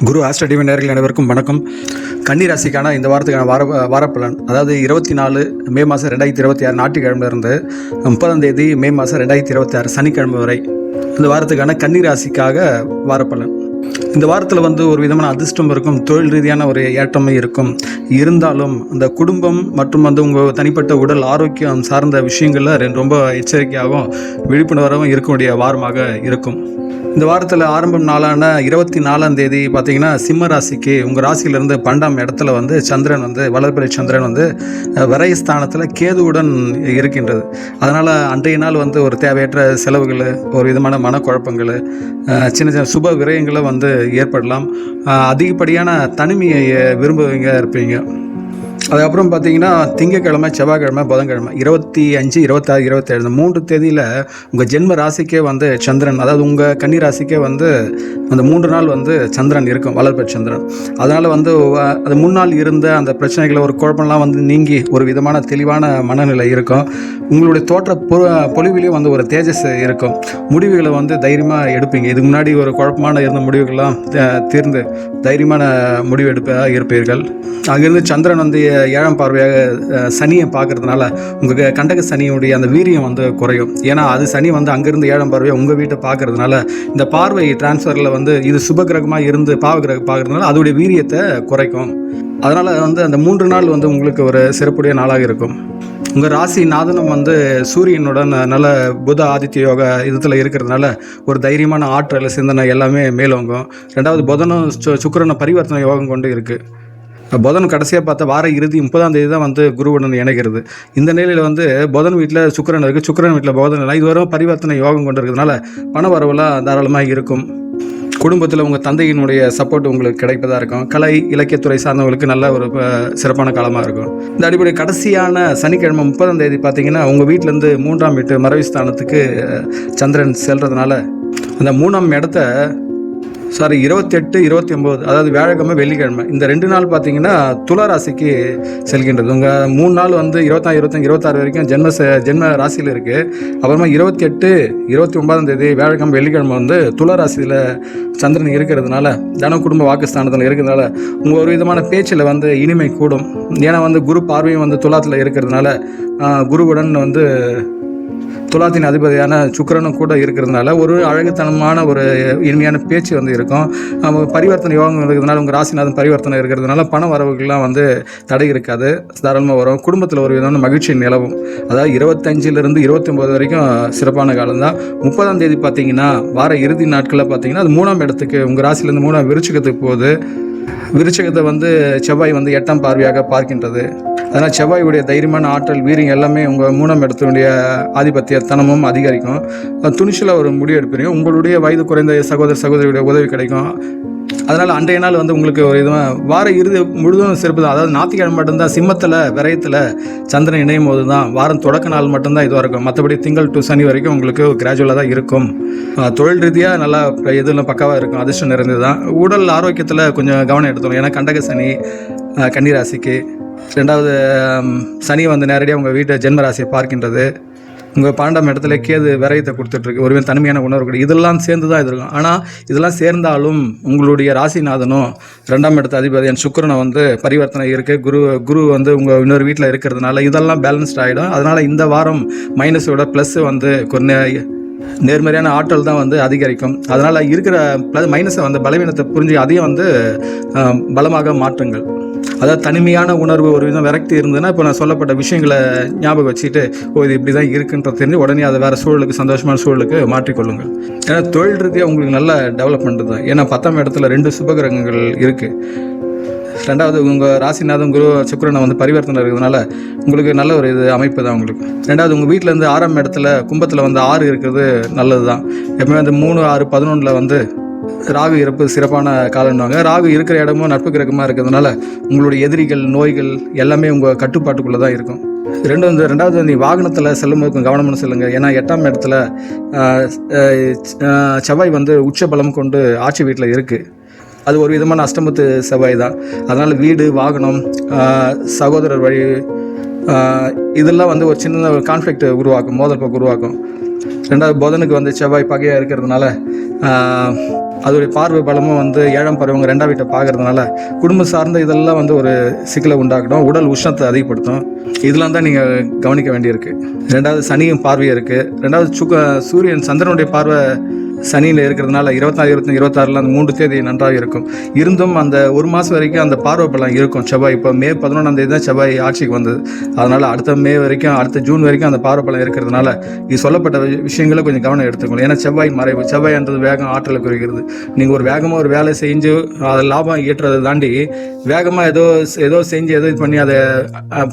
குரு astro TV நேயர்கள் அனைவருக்கும் வணக்கம். கன்னி ராசிக்கான இந்த வாரத்துக்கான வாரப்பலன், அதாவது 24 மே மாதம் 2026 ஞாயிற்றுக்கிழமையிலிருந்து 30 மே மாதம் 2026 சனிக்கிழமை வரை இந்த வாரத்துக்கான கன்னி ராசிக்காக வாரப்பலன். இந்த வாரத்தில் ஒரு விதமான அதிர்ஷ்டம் இருக்கும், தொழில் ரீதியான ஒரு ஏற்றமே இருக்கும். இருந்தாலும் அந்த குடும்பம் மற்றும் உங்கள் தனிப்பட்ட உடல் ஆரோக்கியம் சார்ந்த விஷயங்களில் ரொம்ப எச்சரிக்கையாகவும் விழிப்புணர்வாகவும் இருக்கக்கூடிய வாரமாக இருக்கும். இந்த வாரத்தில் ஆரம்பம் நாளான 24 பார்த்தீங்கன்னா சிம்ம ராசிக்கு உங்கள் ராசியிலிருந்து 12ஆம் இடத்துல சந்திரன் வளர்பிறை சந்திரன் விரயஸ்தானத்தில் கேதுவுடன் இருக்கின்றது. அதனால் அன்றைய நாள் ஒரு தேவையற்ற செலவுகள், ஒரு விதமான மனக்குழப்பங்கள், சின்ன சின்ன சுப விரயங்களை ஏற்படலாம். அதிகப்படியான தனிமையை விரும்புவீங்க இருப்பீங்க. அதுக்கப்புறம் பார்த்தீங்கன்னா திங்கக்கிழமை, செவ்வாய்க்கிழமை, புதன்கிழமை 25, 26, 27 3 தேதியில் உங்கள் ஜென்ம ராசிக்கே சந்திரன், அதாவது உங்கள் கன்னி ராசிக்கே அந்த 3 நாள் சந்திரன் இருக்கும், வளர்பிறை சந்திரன். அதனால் அது முன்னால் இருந்த அந்த பிரச்சனைகளை, ஒரு குழப்பம்லாம் நீங்கி ஒரு விதமான தெளிவான மனநிலை இருக்கும். உங்களுடைய தோற்ற பொலிவிலையும் ஒரு தேஜஸ் இருக்கும். முடிவுகளை தைரியமாக எடுப்பீங்க. இதுக்கு முன்னாடி ஒரு குழப்பமான இருந்த முடிவுகள்லாம் தீர்ந்து தைரியமான முடிவு இருப்பீர்கள். அங்கிருந்து சந்திரன் 7ஆம் பார்வையாக சனியை பார்க்கறதுனால உங்கள் கண்டக சனியுடைய அந்த வீரியம் குறையும். ஏன்னா அது சனி அங்கிருந்து 7ஆம் பார்வையாக உங்கள் வீட்டை பார்க்கறதுனால இந்த பார்வை டிரான்ஸ்ஃபரில் இது சுபகிரகமாக இருந்து பாவகிரகம் பார்க்கறதுனால அதோடைய வீரியத்தை குறைக்கும். அதனால் அந்த 3 நாள் உங்களுக்கு ஒரு சிறப்புடைய நாளாக இருக்கும். உங்கள் ராசி நாதனம் சூரியனுடன் நல்ல புத ஆதித்ய யோக இதில் இருக்கிறதுனால ஒரு தைரியமான ஆற்றல், சிந்தனை எல்லாமே மேலோங்கும். 2வது புதனும் சுக்கிரனும் பரிவர்த்தனை யோகம் கொண்டு இருக்குது. புதன் கடைசியாக பார்த்தா வார இறுதி 30ஆம் தேதி தான் குருவுடன் இணைகிறது. இந்த நிலையில் புதன் வீட்டில் சுக்கிரன் இருக்குது, சுக்கிரன் வீட்டில் புதன் இல்லை. இதுவரை பரிவர்த்தனை யோகம் கொண்டு இருக்கிறதுனால பண வரவுலாம் தாராளமாக இருக்கும். குடும்பத்தில் உங்கள் தந்தையினுடைய சப்போர்ட் உங்களுக்கு கிடைப்பதாக இருக்கும். கலை இலக்கியத்துறை சார்ந்தவங்களுக்கு நல்ல ஒரு சிறப்பான காலமாக இருக்கும். இந்த அடிப்படை கடைசியான சனிக்கிழமை 30ஆம் தேதி பார்த்தீங்கன்னா உங்கள் வீட்டிலேருந்து 3ஆம் வீட்டு மறைவு ஸ்தானத்துக்கு சந்திரன் செல்றதுனால அந்த 3ஆம் இடத்த 28, 29, அதாவது வியாழக்கிழமை, வெள்ளிக்கிழமை இந்த 2 நாள் பார்த்தீங்கன்னா துலா ராசிக்கு செல்கின்றது. உங்கள் 3 நாள் 24, 25, 26 வரைக்கும் ஜென்ம ராசியில் இருக்குது. அப்புறமா 28, 29ஆம் தேதி வியாழக்கிழமை, வெள்ளிக்கிழமை துலா ராசியில் சந்திரன் இருக்கிறதுனால தினம் குடும்ப வாக்குஸ்தானத்தில் இருக்கிறதுனால உங்கள் ஒரு விதமான பேச்சில் இனிமை கூடும். ஏன்னா குரு பார்வையும் துலாத்தில் இருக்கிறதுனால குருவுடன் துலாத்தின் அதிபதியான சுக்கிரனும் கூட இருக்கிறதுனால ஒரு அழகுத்தனமான ஒரு இனிமையான பேச்சு இருக்கும். பரிவர்த்தனை யோகம் இருக்கிறதுனால உங்கள் ராசிநாதன் பரிவர்த்தனை இருக்கிறதுனால பண வரவுகள்லாம் தடை இருக்காது, தாராளமாக வரும். குடும்பத்தில் ஒரு விதமான மகிழ்ச்சி நிலவும். அதாவது 25லிருந்து 29 வரைக்கும் சிறப்பான காலம்தான். 30ஆம் தேதி பார்த்தீங்கன்னா வார இறுதி நாட்களில் பார்த்தீங்கன்னா அது 3ஆம் இடத்துக்கு உங்கள் ராசிலேருந்து 3ஆம் விருச்சிகத்துக்கு போகுது. விருச்சிகத்தை செவ்வாய் 8ஆம் பார்வையாக பார்க்கின்றது. அதனால் செவ்வாயுடைய தைரியமான ஆற்றல், வீரியம் எல்லாமே உங்கள் 3ஆம் இடத்தினுடைய ஆதிபத்தியத்தனமும் அதிகரிக்கும். துணிச்சலாக ஒரு முடிவு எடுப்பீங்க. உங்களுடைய வயது குறைந்த சகோதரியுடைய உதவி கிடைக்கும். அதனால் அன்றைய நாள் உங்களுக்கு ஒரு வார இறுதி முழுதும் சிறப்பு தான். அதாவது ஞாயிற்றுக்கிழமை மட்டும்தான் சிம்மத்தில் விரயத்தில் சந்திரன் இணையும் போது தான் வாரம் தொடக்க நாள் மட்டும்தான் இதுவாக இருக்கும். மற்றபடி திங்கள் டு சனி வரைக்கும் உங்களுக்கு கிராஜுவலாக தான் இருக்கும். தொழில் ரீதியாக நல்லா இதெல்லாம் பக்காவாக இருக்கும், அதிர்ஷ்டம் நிறைந்தது தான். உடல் ஆரோக்கியத்தில் கொஞ்சம் கவனம் எடுத்துக்கணும். ஏன்னா கண்டக சனி கன்னிராசிக்கு 2வது சனி நேரடியாக உங்கள் வீட்டை ஜென்மராசியை பார்க்கின்றது. உங்கள் 12ஆம் இடத்துல கேது விரயத்தை கொடுத்துட்ருக்கு, ஒரு தனிமையான உணர்வு. இதெல்லாம் சேர்ந்து தான் இது இருக்கும். ஆனால் இதெல்லாம் சேர்ந்தாலும் உங்களுடைய ராசிநாதனும் 2ஆம் இடத்து அதிபதியான சுக்கிரனை பரிவர்த்தனை இருக்குது. குரு உங்கள் இன்னொரு வீட்டில் இருக்கிறதுனால இதெல்லாம் பேலன்ஸ்ட் ஆகிடும். அதனால் இந்த வாரம் மைனஸோட ப்ளஸ் கொஞ்சம் நேர்மறையான ஆற்றல் தான் அதிகரிக்கும். அதனால் இருக்கிற மைனஸை பலவீனத்தை புரிஞ்சு அதையும் பலமாக மாற்றுங்கள். அதாவது தனிமையான உணர்வு, ஒரு விதம் விரக்தி இருந்ததுன்னா இப்போ நான் சொல்லப்பட்ட விஷயங்களை ஞாபகம் வச்சுட்டு இது இப்படி தான் இருக்குன்றது தெரிஞ்சு உடனே அதை வேறு சூழலுக்கு, சந்தோஷமான சூழலுக்கு மாற்றிக்கொள்ளுங்கள். ஏன்னா தொழில் ரீதியாக உங்களுக்கு நல்ல டெவலப்மெண்ட் தான். ஏன்னா 10ஆம் இடத்துல 2 சுபகிரகங்கள் இருக்குது. 2வது உங்கள் ராசிநாதன் குரு சுக்கிரனை பரிவர்த்தனை இருக்கிறதுனால உங்களுக்கு நல்ல ஒரு அமைப்பு தான் உங்களுக்கு. 2வது உங்கள் வீட்டிலேருந்து 6ஆம் இடத்துல கும்பத்தில் 6 இருக்கிறது நல்லது தான். எப்பவுமே 3, 6, 11 ராகு இறப்பு சிறப்பான காலம்னாங்க. ராகு இருக்கிற இடமும் நட்பு கிரகமாக இருக்கிறதுனால உங்களுடைய எதிரிகள், நோய்கள் எல்லாமே உங்கள் கட்டுப்பாட்டுக்குள்ளே தான் இருக்கும். 2வது நீ வாகனத்தில் செல்லும்போது கவனம்னு சொல்லுங்கள். ஏன்னா 8ஆம் இடத்துல செவ்வாய் உச்ச பலம் கொண்டு ஆட்சி வீட்டில் இருக்குது. அது ஒரு விதமான அஷ்டமத்து செவ்வாய் தான். அதனால் வீடு, வாகனம், சகோதரர் வழி இதெல்லாம் ஒரு சின்ன கான்ஃப்ளிக்ட் உருவாக்கும், மோதல் போக்கு உருவாக்கும். 2வது புதனுக்கு செவ்வாய் பகையாக இருக்கிறதுனால அதோடைய பார்வை பலமும் வந்து 7ஆம் பருவங்க 2ஆம் வீட்டை பார்க்கறதுனால குடும்பம் சார்ந்த இதெல்லாம் வந்து ஒரு சிக்கலை உண்டாக்கணும், உடல் உஷ்ணத்தை அதிகப்படுத்தும். இதெல்லாம் தான் நீங்கள் கவனிக்க வேண்டியிருக்கு. 2வது சனியும் பார்வை இருக்குது. 2வது சூரியன் சந்திரனுடைய பார்வை சனியில் இருக்கிறதுனால 24, 25, 26 அந்த 3 தேதி நன்றாக இருக்கும். இருந்தும் அந்த ஒரு மாதம் வரைக்கும் அந்த பார்வை பலம் இருக்கும். செவ்வாய் இப்போ மே 11ஆம் தேதி தான் செவ்வாய் ஆட்சிக்கு வந்தது. அதனால் அடுத்த மே வரைக்கும், அடுத்த ஜூன் வரைக்கும் அந்த பார்வை பலம் இருக்கிறதுனால இது சொல்லப்பட்ட விஷயங்களை கொஞ்சம் கவனம் எடுத்துக்கணும். ஏன்னா செவ்வாய் மறைவு, செவ்வாய்ன்றது வேகம், ஆற்றலை குறைக்கிறது. நீங்கள் ஒரு வேகமாக ஒரு வேலை செஞ்சு அதை லாபம் ஈட்டுறதை தாண்டி வேகமாக ஏதோ செஞ்சு இது பண்ணி அதை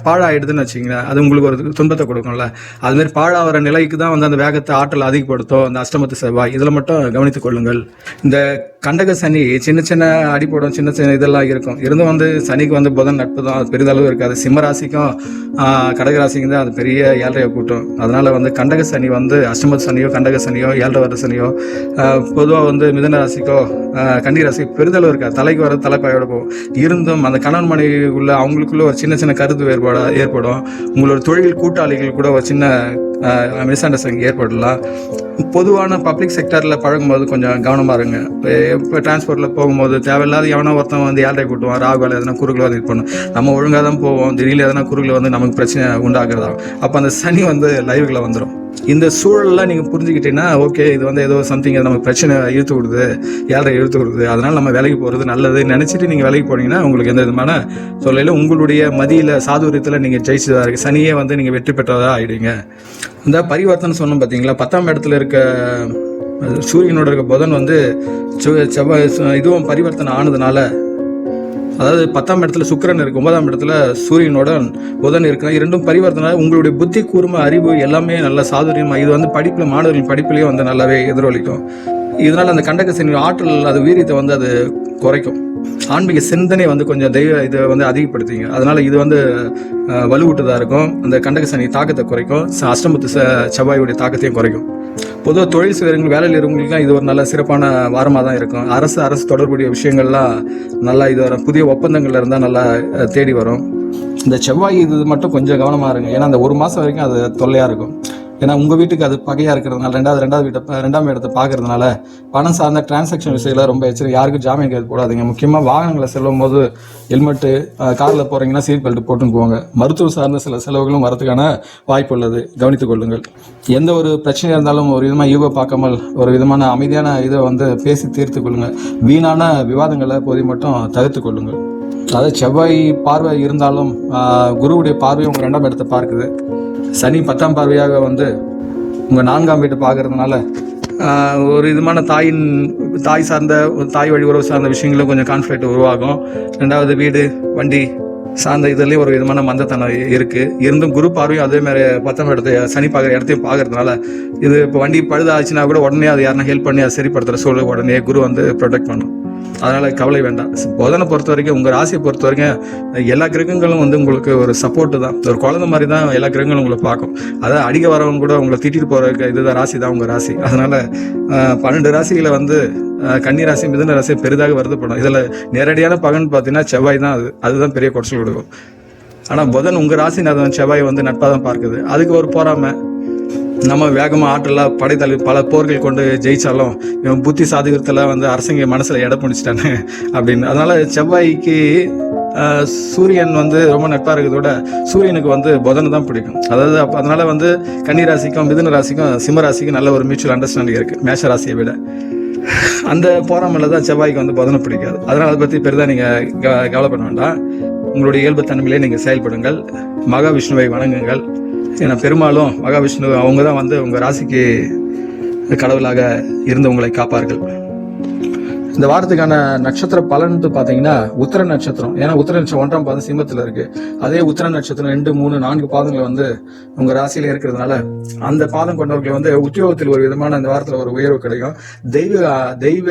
பாழாயிடுதுன்னு வச்சிங்களேன், அது உங்களுக்கு ஒரு துன்பத்தை கொடுக்கும்ல. அதுமாரி பாழாகிற நிலைக்கு தான் வந்து அந்த வேகத்தை, ஆற்றலை அதிகப்படுத்தும் அந்த அஷ்டமத்து செவ்வாய். இதில் மட்டும் கவனித்துக் கொள்ளுங்கள். இந்த கண்டக சனி சின்ன சின்ன அடிப்படும், சின்ன சின்ன இதெல்லாம் இருக்கும். இருந்தும் வந்து சனிக்கு வந்து புதன் நட்பு தான், அது பெரிதளவு இருக்காது. சிம்மராசிக்கும் கடகராசிக்கும் தான் அது பெரிய ஏழரையை கூட்டும். அதனால வந்து கண்டக சனி வந்து அஷ்டமத்து சனியோ கண்டக சனியோ 7 வர சனியோ பொதுவாக வந்து மிதுன ராசிக்கோ கன்னி ராசிக்கோ பெரிதளவு இருக்காது. தலைக்கு வர தலைப்பாயோட போகும். இருந்தும் அந்த கணவன் மனைவி உள்ள அவங்களுக்குள்ள ஒரு சின்ன சின்ன கருத்து வேறுபாடு ஏற்படும். உங்களோட தொழில் கூட்டாளிகள் கூட ஒரு சின்ன மிஸ் அண்டர்ஸ்டாண்டிங் ஏற்படலாம். பொதுவான பப்ளிக் செக்டரில் பழகும்போது கொஞ்சம் கவனமாக இருங்க. இப்போ டிரான்ஸ்போர்ட்டில் போகும்போது தேவையில்லாத எவனோ ஒருத்தன் வந்து ஏழரை கூட்டுவான், ராகுவால் எதனா குறுக்கில் வந்து இது பண்ணும். நம்ம ஒழுங்காக தான் போவோம், திடீர்னு எதனா குறுக்கில் வந்து நமக்கு பிரச்சனை உண்டாக்குறதாகும். அப்போ அந்த சனி வந்து லைவுகளை வந்துடும். இந்த சூழலில் நீங்கள் புரிஞ்சுக்கிட்டீங்கன்னா ஓகே, இது வந்து ஏதோ சம்திங் நமக்கு பிரச்சனை இழுத்து விடுது, ஏழரை இழுத்து விடுது, அதனால் நம்ம வேலைக்கு போகிறது நல்லதுன்னு நினச்சிட்டு நீங்கள் வேலைக்கு போனீங்கன்னா உங்களுக்கு எந்த விதமான சொல்லையில் உங்களுடைய மதியில் சாதுரியத்தில் நீங்கள் ஜெயிச்சதாக இருக்குது. சனியே வந்து நீங்கள் வெற்றி பெற்றதாக ஆகிடுங்க. இந்த பரிவர்த்தனை சொன்னோம் பார்த்தீங்களா, 10ஆம் இடத்துல இருக்க சூரியனோட இருக்க புதன் வந்து செவ்வாய் இதுவும் பரிவர்த்தனை ஆனதுனால, அதாவது 10ஆம் இடத்துல சுக்கிரன் இருக்கு, 9ஆம் இடத்துல சூரியனுடன் புதன் இருக்கு. இரண்டும் பரிவர்த்தனை. உங்களுடைய புத்தி கூர்மை, அறிவு எல்லாமே நல்ல சாதுரியமா, இது வந்து படிப்பில், மாணவர்களின் படிப்பிலேயே வந்து நல்லாவே எதிரொலிக்கும். இதனால் அந்த கண்டக சனி ஆற்றல், அது வீரியத்தை வந்து அது குறைக்கும். ஆன்மீக சிந்தனை வந்து கொஞ்சம் இதை வந்து அதிகப்படுத்திங்க. அதனால் இது வந்து வலுவூட்டுதாக இருக்கும். அந்த கண்டக சனி தாக்கத்தை குறைக்கும். அஷ்டமத்து செவ்வாயுடைய தாக்கத்தையும் குறைக்கும். பொதுவாக தொழில் செய்கிறவங்க, வேலையில் இருக்கிறவங்களுக்குலாம் இது ஒரு நல்ல சிறப்பான வாரமாக தான் இருக்கும். அரசு தொடர்புடைய விஷயங்கள்லாம் நல்லா இது வரும். புதிய ஒப்பந்தங்கள் இருந்தால் நல்லா தேடி வரும். இந்த செவ்வாய் இது மட்டும் கொஞ்சம் கவனமாக இருங்க. ஏன்னா அந்த ஒரு மாதம் வரைக்கும் அது தொல்லையாக இருக்கும். ஏன்னா உங்கள் வீட்டுக்கு அது பகையாக இருக்கிறதுனால, ரெண்டாம் இடத்தை பார்க்கறதுனால பணம் சார்ந்த டிரான்சாக்ஷன் விஷயத்தில் ரொம்ப எச்சரிக்கை. யாருக்கும் ஜாமீன் கைது போடாதீங்க. முக்கியமாக வாகனங்களை செல்லும் போது ஹெல்மெட்டு, காரில் போகிறீங்கன்னா சீட் பெல்ட் போட்டுன்னு போவாங்க. மருத்துவம் சார்ந்த சில செலவுகளும் வரதுக்கான வாய்ப்பு உள்ளது, கவனித்துக் கொள்ளுங்கள். எந்த ஒரு பிரச்சனையாக இருந்தாலும் ஒரு விதமாக ஈகோ பார்க்காமல் ஒரு விதமான அமைதியான இதை வந்து பேசி தீர்த்து கொள்ளுங்கள். வீணான விவாதங்களை போதை மட்டும் தவிர்த்து கொள்ளுங்கள். அதாவது செவ்வாய் பார்வை இருந்தாலும் குருவுடைய பார்வை உங்கள் 2ஆம் இடத்தை பார்க்குது. சனி 10ஆம் பார்வையாக வந்து உங்கள் 4ஆம் வீட்டை பார்க்கறதுனால ஒரு விதமான தாய் சார்ந்த, தாய் வழி உறவு சார்ந்த விஷயங்களும் கொஞ்சம் கான்ஃப்ளிக்ட் உருவாகும். 2வது வீடு, வண்டி சார்ந்த இதுலேயும் ஒரு விதமான மந்தத்தனம் இருக்குது. இருந்தும் குரு பார்வையும் அதே மாதிரி 10ஆம் இடத்தை சனி பார்க்குற இடத்தையும் பார்க்கறதுனால, இது இப்போ வண்டி பழுதாச்சுன்னா கூட உடனே அது யாருன்னா ஹெல்ப் பண்ணி அதை சரிப்படுத்துகிற சூழல் உடனே குரு வந்து ப்ரொடெக்ட் பண்ணும். அதனால் கவலை வேண்டாம். புதனை பொறுத்த வரைக்கும், உங்கள் ராசியை பொறுத்த வரைக்கும் எல்லா கிரகங்களும் வந்து உங்களுக்கு ஒரு சப்போர்ட்டு தான். ஒரு குழந்தை மாதிரி தான் எல்லா கிரகங்களும் உங்களை பார்க்கும். அதாவது அடிக்க வரவங்க கூட உங்களை திட்டிட்டு போகிற இதுதான் ராசி தான் உங்கள் ராசி. அதனால் 12 ராசிகளை வந்து கன்னி ராசி, மிதுன ராசி பெரிதாக வருத்தப்படும். இதில் நேரடியான பகன் பார்த்தீங்கன்னா செவ்வாய் தான். அதுதான் பெரிய குறைச்சல் கொடுக்கும். ஆனால் புதன் உங்கள் ராசிநாதன் செவ்வாய் வந்து நட்பாக தான் பார்க்குது. அதுக்கு ஒரு போறாமல் நம்ம வேகமாக ஆற்றலாக படைத்தளி பல போர்கள் கொண்டு ஜெயிச்சாலும் இவன் புத்தி சாதுகத்தில் வந்து அரசங்க மனசில் இடம் பிடிச்சிட்டானு அப்படின்னு. அதனால் செவ்வாய்க்கு சூரியன் வந்து ரொம்ப நட்பாக இருக்கிறதோட சூரியனுக்கு வந்து புதனை தான் பிடிக்கும். அதாவது அதனால் வந்து கன்னி ராசிக்கும் மிதுன ராசிக்கும் சிம்ம ராசிக்கும் நல்ல ஒரு மியூச்சுவல் அண்டர்ஸ்டாண்டிங் இருக்குது மேஷ ராசியை விட. அந்த போராமல் தான் செவ்வாய்க்கு வந்து புதனை பிடிக்காது. அதனால் அதை பற்றி பெரிதாக நீங்கள் கவலைப்பட வேண்டாம். உங்களுடைய இயல்பு தன்மையிலே நீங்கள் செயல்படுங்கள். மகாவிஷ்ணுவை வணங்குங்கள். ஏன்னா பெரும்பாலும் மகாவிஷ்ணு அவங்க தான் வந்து உங்கள் ராசிக்கு கடவுளாக இருந்து உங்களை காப்பார்கள். இந்த வாரத்துக்கான நட்சத்திர பலன் பார்த்தீங்கன்னா உத்திர நட்சத்திரம். ஏன்னா உத்திர நட்சத்திரம் 1ஆம் பாதம் சிம்மத்தில் இருக்கு. அதே உத்திர நட்சத்திரம் 2, 3, 4 பாதங்கள் வந்து உங்க ராசியில இருக்கிறதுனால அந்த பாதம் கொண்டவர்கள் வந்து உத்தியோகத்தில் ஒரு விதமான இந்த வாரத்தில் ஒரு உயர்வு கிடைக்கும். தெய்வ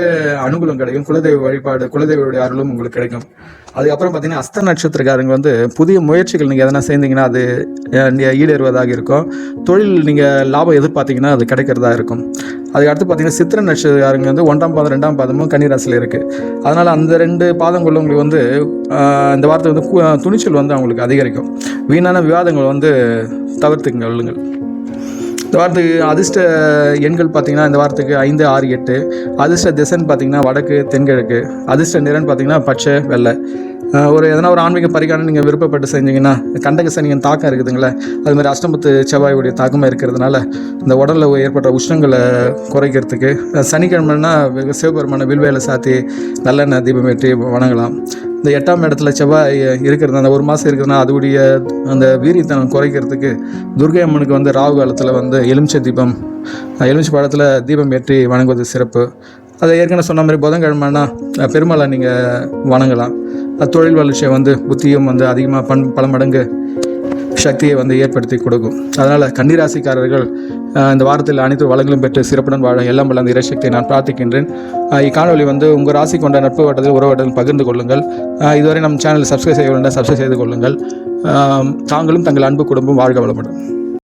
அனுகூலம் கிடைக்கும். குலதெய்வ வழிபாடு, குலதெய்வருடைய அருளும் உங்களுக்கு கிடைக்கும். அதுக்கப்புறம் பார்த்தீங்கன்னா அஸ்த நட்சத்திரக்காரங்க வந்து புதிய முயற்சிகள் நீங்கள் எதனா சேர்ந்தீங்கன்னா அது ஈடேறுவதாக இருக்கும். தொழில் நீங்கள் லாபம் எதிர்பார்த்தீங்கன்னா அது கிடைக்கிறதா இருக்கும். அதுக்கடுத்து பார்த்தீங்கன்னா சித்திர நட்சத்திரக்காரங்க வந்து 1ஆம் பாதம் 2ஆம் பாதமும் கன்னிராசியில் இருக்குது. அதனால் அந்த 2 பாதம் கொள்ளவங்களுக்கு வந்து இந்த வாரத்தை வந்து துணிச்சல் வந்து அவங்களுக்கு அதிகரிக்கும். வீணான விவாதங்கள் வந்து தவிர்த்துங்க கொள்ளுங்கள். இந்த வாரத்துக்கு அதிர்ஷ்ட எண்கள் பார்த்திங்கன்னா இந்த வாரத்துக்கு 5, 6, 8. அதிர்ஷ்ட திசைன்னு பார்த்திங்கன்னா வடக்கு, தென்கிழக்கு. அதிர்ஷ்ட நிறம்னு பார்த்திங்கன்னா பச்சை, வெள்ளை. எதனா ஒரு ஆன்மீக பரிகாரம் நீங்கள் விருப்பப்பட்டு செஞ்சீங்கன்னா, கண்டக சனியின் தாக்கம் இருக்குதுங்களே, அதுமாதிரி அஷ்டமத்து செவ்வாயுடைய தாக்கமாக இருக்கிறதுனால இந்த உடலில் ஏற்பட்ட உஷ்ணங்களை குறைக்கிறதுக்கு சனிக்கிழமைனா சிவபெருமான வில்வேலை சாத்தி நல்லெண்ணெய் தீபம் ஏற்றி வணங்கலாம். இந்த 8ஆம் இடத்துல செவ்வாய் இருக்கிறது, அந்த ஒரு மாதம் இருக்குதுன்னா அதோடைய அந்த வீரியத்தனம் குறைக்கிறதுக்கு துர்கை அம்மனுக்கு ராகு காலத்தில் எலுமிச்சை தீபம், எலுமிச்சை பழத்தில் தீபம் ஏற்றி வணங்குவது சிறப்பு. அதை ஏற்கனவே சொன்ன மாதிரி புதன்கிழமைனா பெருமாளை நீங்கள் வணங்கலாம். தொழில் வளர்ச்சியை புத்தியும் அதிகமாக பல மடங்கு சக்தியை ஏற்படுத்தி கொடுக்கும். அதனால் கன்னிராசிக்காரர்கள் இந்த வாரத்தில் அனைத்து வளங்களும் பெற்று சிறப்புடன் வாழ எல்லாம் வல்ல அந்த இறைசக்தியை நான் பிரார்த்திக்கின்றேன். இக்காணொலி உங்கள் ராசி கொண்ட நட்பு வட்டத்தில் உறவட்டத்தில் பகிர்ந்து கொள்ளுங்கள். இதுவரை நம் சேனல் சப்ஸ்கிரைப் செய்ய வேண்டாம், சப்ஸ்கிரைப் செய்து கொள்ளுங்கள். தாங்களும் தங்கள் அன்பு குடும்பம் வாழ்க வளமுடன்.